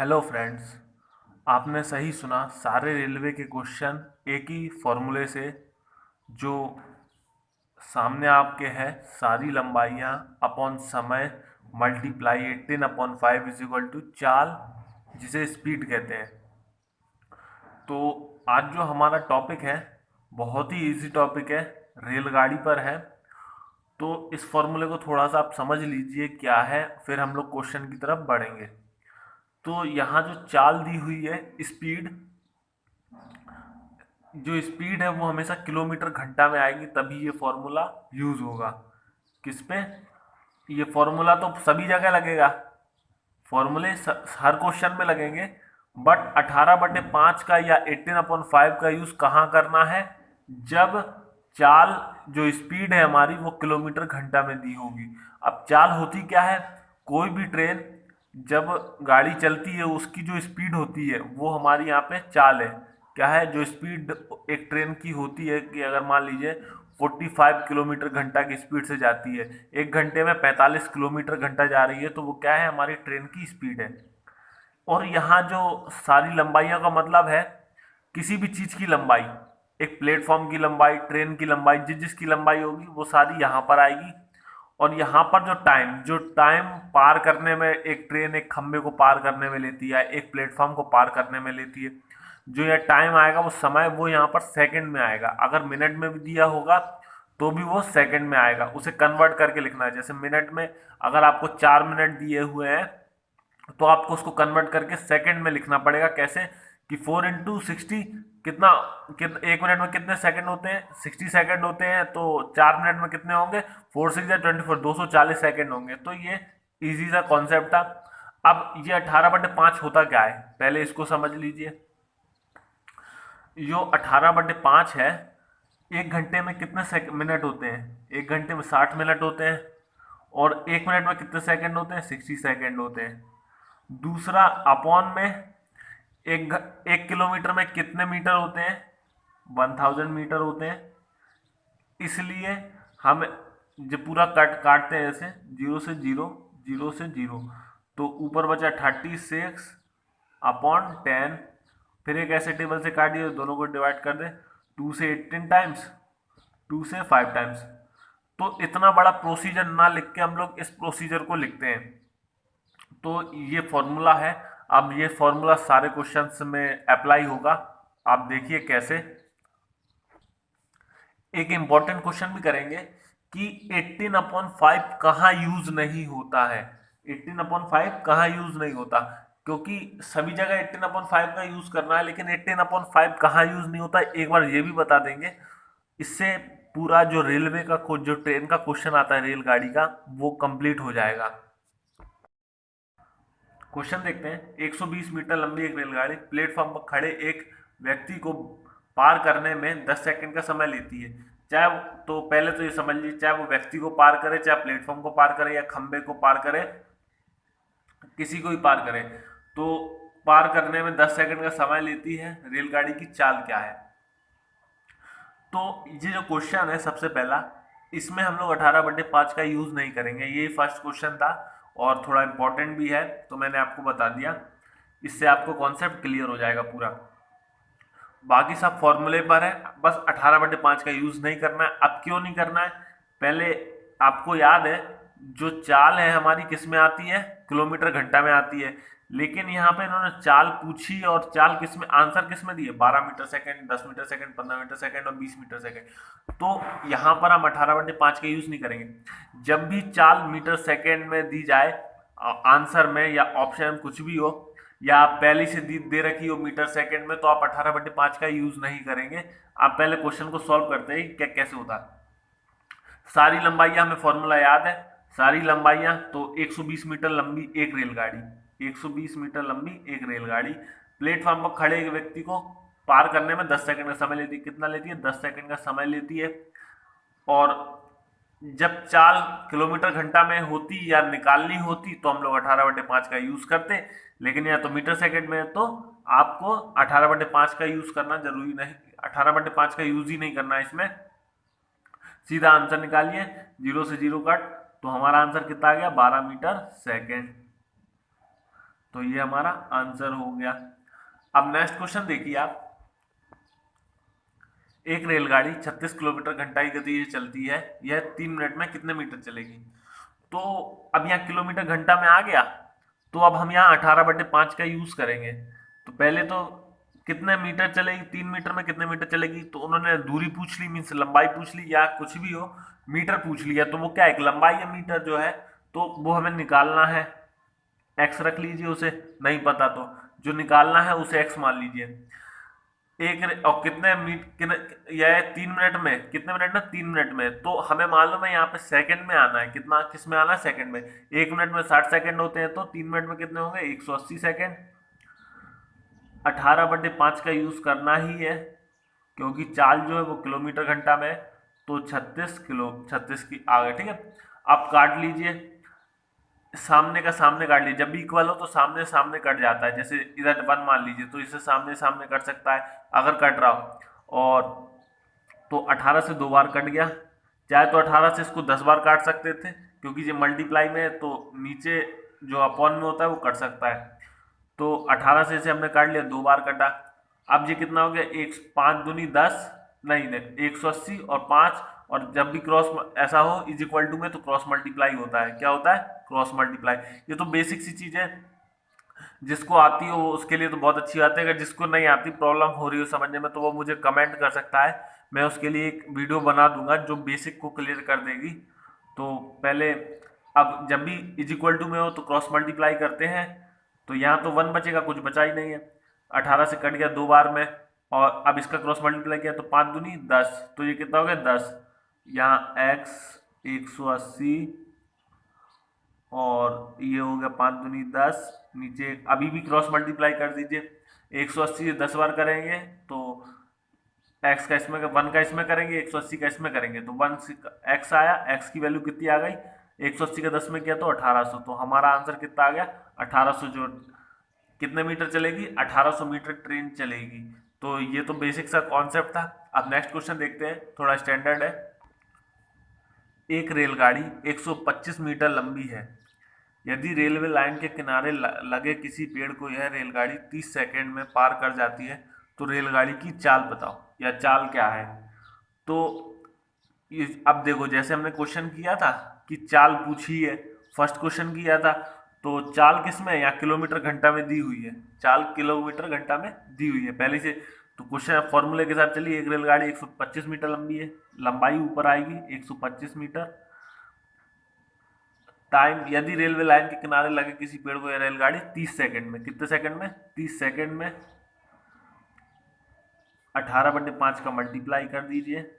Hello friends. आपने सही सुना, सारे रेलवे के क्वेश्चन एक ही फॉर्मूले से जो सामने आपके है। सारी लंबाइयाँ अपॉन समय मल्टीप्लाई 18/5 इज इक्वल टू चाल, जिसे स्पीड कहते हैं। तो आज जो हमारा टॉपिक है बहुत ही इजी टॉपिक है, रेलगाड़ी पर है। तो इस फॉर्मूले को थोड़ा सा आप समझ लीजिए क्या है, फिर हम लोग क्वेश्चन की तरफ बढ़ेंगे। तो यहाँ जो चाल दी हुई है, स्पीड, जो स्पीड है वो हमेशा किलोमीटर घंटा में आएगी, तभी ये फॉर्मूला यूज होगा। किस पे? ये फॉर्मूला तो सभी जगह लगेगा, फॉर्मूले हर क्वेश्चन में लगेंगे, बट 18/5 का या 18/5 का यूज कहाँ करना है? जब चाल, जो स्पीड है हमारी, वो किलोमीटर घंटा में दी होगी। अब चाल होती क्या है? कोई भी ट्रेन जब गाड़ी चलती है उसकी जो स्पीड होती है वो हमारी यहाँ पे चाल है। क्या है जो स्पीड एक ट्रेन की होती है? कि अगर मान लीजिए 45 किलोमीटर घंटा की स्पीड से जाती है, एक घंटे में 45 किलोमीटर घंटा जा रही है, तो वो क्या है? हमारी ट्रेन की स्पीड है। और यहाँ जो सारी लंबाइयों का मतलब है किसी भी चीज की लंबाई, एक प्लेटफॉर्म की लंबाई, ट्रेन की लंबाई, जिसकी लंबाई होगी वो सारी यहाँ पर आएगी। और यहाँ पर जो टाइम पार करने में एक ट्रेन एक खंबे को पार करने में लेती है, एक प्लेटफॉर्म को पार करने में लेती है, जो यह टाइम आएगा वो समय, वो यहाँ पर सेकंड में आएगा। अगर मिनट में भी दिया होगा तो भी वो सेकंड में आएगा। उसे कन्वर्ट करके लिखना है। जैसे मिनट में अगर आपको 4 मिनट दिए हुए हैं तो आपको उसको कन्वर्ट करके सेकंड में लिखना पड़ेगा। कैसे? कि 4 इंटू 60 कितना, एक मिनट में कितने सेकंड होते हैं? 60 सेकंड होते हैं। तो 4 मिनट में कितने होंगे? 4 6 24, 240 सेकंड होंगे। तो ये इजी सा कॉन्सेप्ट था। अब ये 18/5 होता क्या है, पहले इसको समझ लीजिए। जो 18/5 है, एक घंटे में कितने मिनट होते हैं? एक घंटे में 60 मिनट होते हैं। और एक मिनट में कितने सेकंड होते हैं? 60 सेकंड होते हैं। दूसरा, अपॉन में एक किलोमीटर में कितने मीटर होते हैं? 1000 मीटर होते हैं। इसलिए हम जब पूरा काटते हैं, जैसे जीरो से जीरो, जीरो से जीरो, तो ऊपर बचा 36/10। फिर एक ऐसे टेबल से काटिए, दोनों को डिवाइड कर दे, 2 से 18 टाइम्स, 2 से 5 टाइम्स। तो इतना बड़ा प्रोसीजर ना लिख के हम लोग इस प्रोसीजर को लिखते हैं। तो ये फॉर्मूला है। अब ये फॉर्मूला सारे क्वेश्चंस में अप्लाई होगा। आप देखिए कैसे। एक इंपॉर्टेंट क्वेश्चन भी करेंगे कि 18/5 कहाँ यूज नहीं होता है। 18/5 कहाँ यूज नहीं होता? क्योंकि सभी जगह 18/5 का यूज करना है, लेकिन 18/5 कहाँ यूज नहीं होता एक बार ये भी बता देंगे। इससे पूरा जो रेलवे का जो ट्रेन का क्वेश्चन आता है रेलगाड़ी का, वो कंप्लीट हो जाएगा। क्वेश्चन देखते हैं। 120 मीटर लंबी एक रेलगाड़ी प्लेटफॉर्म पर खड़े एक व्यक्ति को पार करने में 10 सेकंड का समय लेती है। चाहे तो पहले तो ये समझ लीजिए, चाहे वो व्यक्ति को पार करे, चाहे प्लेटफॉर्म को पार करे, या खंबे को पार करे, किसी को भी पार करे, तो पार करने में 10 सेकंड का समय लेती है। रेलगाड़ी की चाल क्या है? तो ये जो क्वेश्चन है सबसे पहला, इसमें हम लोग 18/5 का यूज नहीं करेंगे। ये फर्स्ट क्वेश्चन था और थोड़ा इंपॉर्टेंट भी है, तो मैंने आपको बता दिया। इससे आपको कॉन्सेप्ट क्लियर हो जाएगा पूरा। बाकी सब फॉर्मूले पर है, बस 18/5 का यूज नहीं करना है। अब क्यों नहीं करना है? पहले आपको याद है, जो चाल है हमारी किस में आती है? किलोमीटर घंटा में आती है। लेकिन यहाँ पे इन्होंने चाल पूछी, और चाल किस में, आंसर किस में दिए? 12 metre second, 10 metre second, 15 metre second और 20 मीटर सेकंड। तो यहाँ पर हम 18/5 का यूज नहीं करेंगे। जब भी चाल मीटर सेकंड में दी जाए आंसर में, या ऑप्शन में कुछ भी हो, या पहले से दे रखी हो मीटर सेकंड में, तो आप 18/5 का यूज नहीं करेंगे। आप पहले क्वेश्चन को सॉल्व करते हैं क्या कैसे होता है। सारी लंबाइयां हमें फॉर्मूला याद है। सारी लंबाइयां तो 120 मीटर लंबी एक रेलगाड़ी, 120 मीटर लंबी एक रेलगाड़ी प्लेटफॉर्म पर खड़े एक व्यक्ति को पार करने में 10 सेकंड का समय लेती है। कितना लेती है? 10 सेकंड का समय लेती है। और जब चाल किलोमीटर घंटा में होती या निकालनी होती तो हम लोग 18/5 का यूज करते। लेकिन या तो मीटर सेकंड में है, तो आपको 18/5 का यूज करना जरूरी नहीं, 18/5 का यूज ही नहीं करना है इसमें। सीधा आंसर निकालिए, जीरो से जीरो कट, तो हमारा आंसर कितना आ गया? 12 मीटर सेकंड। तो ये हमारा आंसर हो गया। अब नेक्स्ट क्वेश्चन देखिए आप। एक रेलगाड़ी 36 किलोमीटर घंटा की गति से चलती है, यह 3 मिनट में कितने मीटर चलेगी? तो अब यहाँ किलोमीटर घंटा में आ गया, तो अब हम यहाँ 18/5 का यूज करेंगे। तो पहले तो कितने मीटर चलेगी, 3 मीटर में कितने मीटर चलेगी, तो उन्होंने दूरी पूछ ली, मीन्स लंबाई पूछ ली या कुछ भी हो, मीटर पूछ लिया, तो वो क्या है, एक लंबाई या मीटर जो है, तो वो हमें निकालना है। एक्स रख लीजिए, उसे नहीं पता तो जो निकालना है उसे एक्स मान लीजिए। और कितने यह 3 मिनट में, कितने मिनट में, 3 मिनट में, तो हमें मालूम है यहाँ पे सेकंड में आना है, कितना, किस में आना है, सेकंड में। 1 मिनट में 60 सेकंड होते हैं, तो 3 मिनट में कितने होंगे, 180 सेकंड। 18/5 का यूज करना ही है, क्योंकि चाल जो है वो किलोमीटर घंटा में है, तो 36 की आ गए, ठीक है। अब काट लीजिए, सामने का सामने काट लीजिए, जब भी इक्वल हो तो सामने सामने कट जाता है, जैसे इधर 1 मान लीजिए तो इसे सामने सामने कट सकता है अगर कट रहा हो। और तो 18 से 2 बार कट गया, चाहे तो 18 से इसको 10 बार काट सकते थे, क्योंकि ये मल्टीप्लाई में है तो नीचे जो अपॉन में होता है वो कट सकता है। तो 18 से इसे हमने काट लिया, 2 बार कटा। अब ये कितना हो गया, एक 5 दूनी 10, नहीं नहीं 180 और 5, और जब भी क्रॉस ऐसा हो इज इक्वल टू में, तो क्रॉस मल्टीप्लाई होता है, क्या होता है, क्रॉस मल्टीप्लाई। ये तो बेसिक सी चीज है, जिसको आती हो उसके लिए तो बहुत अच्छी बात है, अगर जिसको नहीं आती, प्रॉब्लम हो रही हो समझने में, तो वो मुझे कमेंट कर सकता है, मैं उसके लिए एक वीडियो बना दूंगा जो बेसिक को क्लियर कर देगी। तो पहले, अब जब भी इज इक्वल टू में हो तो क्रॉस मल्टीप्लाई करते हैं, तो यहाँ तो 1 बचेगा, कुछ बचा ही नहीं है, 18 से कट गया 2 बार में, और अब इसका क्रॉस मल्टीप्लाई किया तो 5 दूनी 10, तो ये कितना हो गया 10। यहाँ एक्स 180 और ये हो गया 5 दूनी 10, नीचे अभी भी क्रॉस मल्टीप्लाई कर दीजिए, 180 से 10 बार करेंगे तो एक्स का इसमें, 1 का इसमें करेंगे, 180 का इसमें करेंगे, तो 1 एक्स आया, एक्स की वैल्यू कितनी आ गई, 180 का 10 में किया तो 1800, तो हमारा आंसर कितना आ गया 1800। जो कितने मीटर चलेगी, 1800 मीटर ट्रेन चलेगी। तो ये तो बेसिक सा कॉन्सेप्ट था। अब नेक्स्ट क्वेश्चन देखते हैं, थोड़ा स्टैंडर्ड है। एक रेलगाड़ी 125 मीटर लंबी है, यदि रेलवे लाइन के किनारे लगे किसी पेड़ को यह रेलगाड़ी 30 सेकंड में पार कर जाती है, तो रेलगाड़ी की चाल बताओ, या चाल क्या है। तो अब देखो, जैसे हमने क्वेश्चन किया था कि चाल पूछी है, फर्स्ट क्वेश्चन किया था, तो चाल किस में है, यहाँ किलोमीटर घंटा में दी हुई है, चाल किलोमीटर घंटा में दी हुई है पहले से। तो क्वेश्चन फॉर्मूले के साथ चलिए, एक रेलगाड़ी 125 मीटर लंबी है, लंबाई ऊपर आएगी 125 मीटर, टाइम, यदि रेलवे लाइन के किनारे लगे किसी पेड़ को यह रेलगाड़ी 30 सेकंड में, कितने सेकंड में, 30 सेकंड में, 18/5 का मल्टीप्लाई कर दीजिए,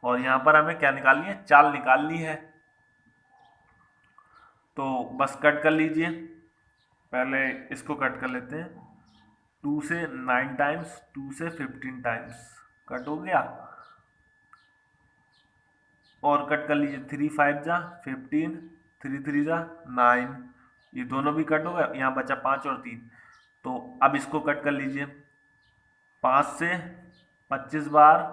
और यहां पर हमें क्या निकालनी है, चाल निकालनी है। तो बस कट कर लीजिए, पहले इसको कट कर लेते हैं, 2 से 9 टाइम्स, 2 से 15 टाइम्स कट हो गया, और कट कर लीजिए, 3 5 जा 15, 3 3 जा 9, ये दोनों भी कट हो गए, यहाँ बचा 5 और 3। तो अब इसको कट कर लीजिए, 5 से 25 बार,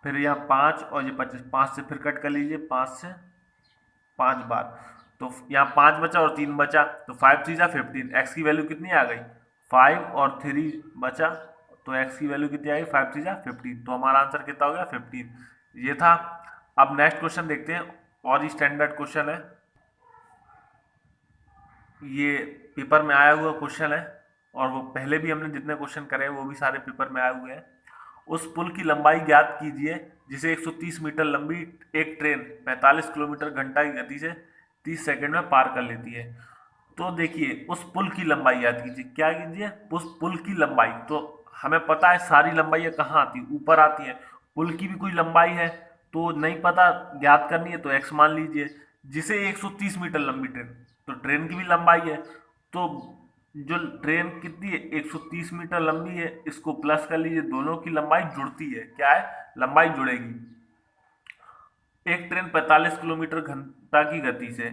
फिर यहाँ 5 और ये 25, 5 से फिर कट कर लीजिए, 5 से 5 बार, तो यहाँ 5 बचा और 3 बचा, तो 5 3 जा 15, एक्स की वैल्यू कितनी आ गई, 5 और 3 बचा, तो एक्स की वैल्यू कितनी आ गई, 5 3 जा 15, तो हमारा आंसर कितना हो गया 15, ये था। अब नेक्स्ट क्वेश्चन देखते हैं, और ही स्टैंडर्ड क्वेश्चन है, ये पेपर में आया हुआ क्वेश्चन है, और वो पहले भी हमने जितने क्वेश्चन करे हैं वो भी सारे पेपर में आए हुए हैं। उस पुल की लंबाई ज्ञात कीजिए जिसे 130 मीटर लंबी एक ट्रेन 45 किलोमीटर घंटा की गति से 30 सेकंड में पार कर लेती है। तो देखिए, उस पुल की लंबाई याद कीजिए, क्या कीजिए, उस पुल की लंबाई, तो हमें पता है सारी लंबाई कहाँ आती है, ऊपर आती है, पुल की भी कोई लंबाई है तो नहीं पता, ज्ञात करनी है तो एक्स मान लीजिए, जिसे 130 मीटर लंबी ट्रेन, तो ट्रेन की भी लंबाई है, तो जो ट्रेन कितनी है 130 मीटर लंबी है, इसको प्लस कर लीजिए, दोनों की लंबाई जुड़ती है, क्या है, लंबाई जुड़ेगी। एक ट्रेन 45 किलोमीटर घंटा की गति से,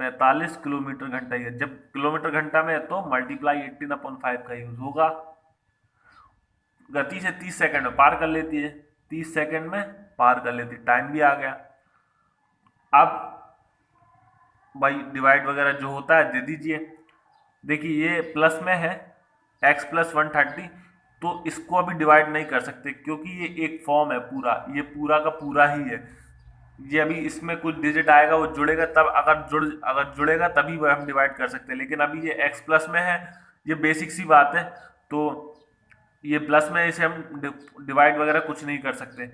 45 किलोमीटर घंटा की, जब किलोमीटर घंटा में है तो मल्टीप्लाई 18/5 का यूज होगा, गति से 30 सेकंड में पार कर लेती है, 30 सेकंड में पार कर लेती है, टाइम भी आ गया। अब भाई डिवाइड वगैरह जो होता है दे दीजिए। देखिए ये प्लस में है x प्लस 130, तो इसको अभी डिवाइड नहीं कर सकते क्योंकि ये एक फॉर्म है पूरा, ये पूरा का पूरा ही है। ये अभी इसमें कुछ डिजिट आएगा वो जुड़ेगा, तब अगर जुड़ेगा तभी वह हम डिवाइड कर सकते हैं, लेकिन अभी ये x प्लस में है, ये बेसिक सी बात है। तो ये प्लस में इसे हम डिवाइड वगैरह कुछ नहीं कर सकते।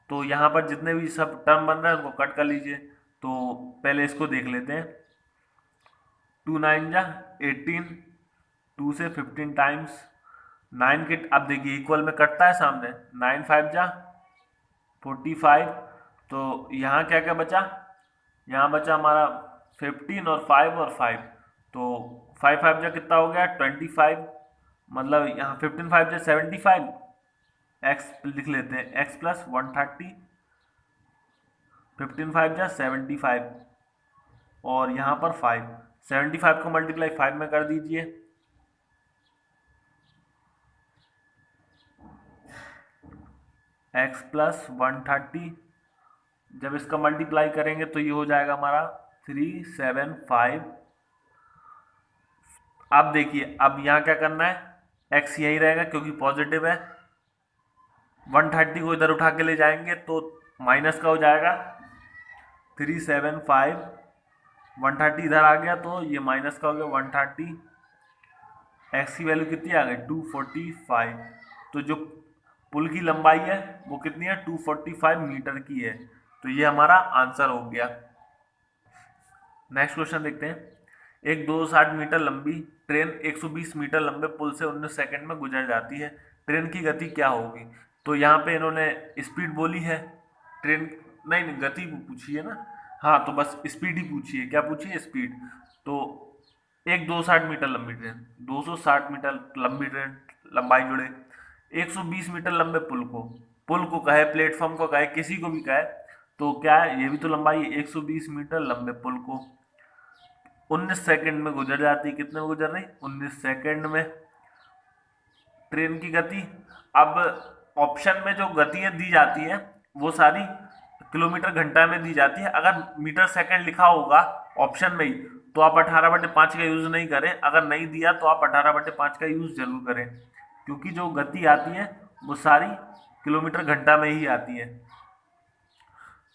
तो यहाँ पर जितने भी सब टर्म बन रहे हैं उनको कट कर लीजिए। तो पहले इसको देख लेते हैं। 2 9 जा 18, 2 से 15 टाइम्स 9 के, अब देखिए इक्वल में कटता है सामने, 9 5 जा 45। तो यहाँ क्या क्या बचा, यहाँ बचा हमारा 15 और 5 और 5, तो 5 5 जा कितना हो गया 25, मतलब यहाँ 15 5 जा 75, एक्स लिख लेते हैं एक्स प्लस 130, 15 5 जा 75 और यहाँ पर 5, 75 को मल्टीप्लाई 5 में कर दीजिए, एक्स प्लस 130, जब इसका मल्टीप्लाई करेंगे तो ये हो जाएगा हमारा 375। अब देखिए अब यहाँ क्या करना है, एक्स यही रहेगा क्योंकि पॉजिटिव है, 130 को इधर उठा के ले जाएंगे तो माइनस का हो जाएगा 375, 130 इधर आ गया तो ये माइनस का हो गया 130, एक्स की वैल्यू कितनी आ गई 245। तो जो पुल की लंबाई है वो कितनी है 245 मीटर की है। तो ये हमारा आंसर हो गया। नेक्स्ट क्वेश्चन देखते हैं। एक 260 मीटर लंबी ट्रेन 120 मीटर लंबे पुल से 19 सेकंड में गुजर जाती है, ट्रेन की गति क्या होगी। तो यहाँ पे इन्होंने स्पीड बोली है, ट्रेन नहीं गति पूछी है ना, हाँ तो बस स्पीड ही पूछी है, क्या पूछी है स्पीड। तो एक 260 मीटर लंबी ट्रेन, 260 मीटर लंबी ट्रेन लंबाई जुड़े 120 मीटर लंबे पुल को कहे, प्लेटफॉर्म को कहे, किसी को भी कहे, तो क्या है ये भी तो लंबाई है। 120 मीटर लंबे पुल को 19 सेकंड में गुजर जाती है, कितने में गुजर रही 19 सेकंड में। ट्रेन की गति, अब ऑप्शन में जो गतियां दी जाती हैं वो सारी किलोमीटर घंटा में दी जाती है। अगर मीटर सेकंड लिखा होगा ऑप्शन में ही तो आप 18/5 का यूज नहीं करें, अगर नहीं दिया तो आप 18/5 का यूज जरूर करें, क्योंकि जो गति आती है वो सारी किलोमीटर घंटा में ही आती है।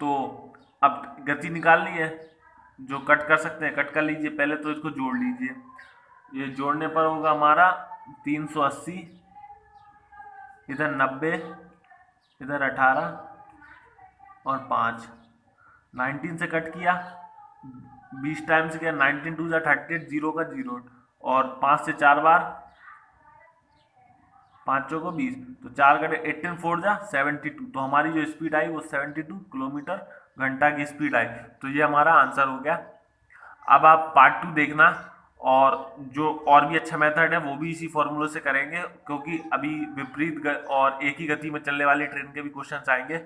तो अब गति निकालनी है, जो कट कर सकते हैं कट कर लीजिए, पहले तो इसको जोड़ लीजिए। ये जोड़ने पर होगा हमारा 380, इधर 90, इधर 18 और 5, 19 से कट किया, 20 टाइम से किया, 19 2 38, 0 का 0, और 5 से 4 बार, 5 को 20, तो 4 कटे 18 4 जा 72। तो हमारी जो स्पीड आई वो 72 किलोमीटर घंटा की स्पीड आई। तो ये हमारा आंसर हो गया। अब आप पार्ट 2 देखना, और जो और भी अच्छा मेथड है वो भी इसी फॉर्मूले से करेंगे, क्योंकि अभी विपरीत और एक ही गति में चलने वाली ट्रेन के भी क्वेश्चन आएंगे।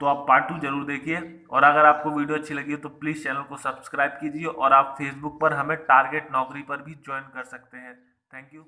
तो आप पार्ट 2 जरूर देखिए, और अगर आपको वीडियो अच्छी लगी तो प्लीज़ चैनल को सब्सक्राइब कीजिए, और आप फेसबुक पर हमें टारगेट नौकरी पर भी ज्वाइन कर सकते हैं। Thank you.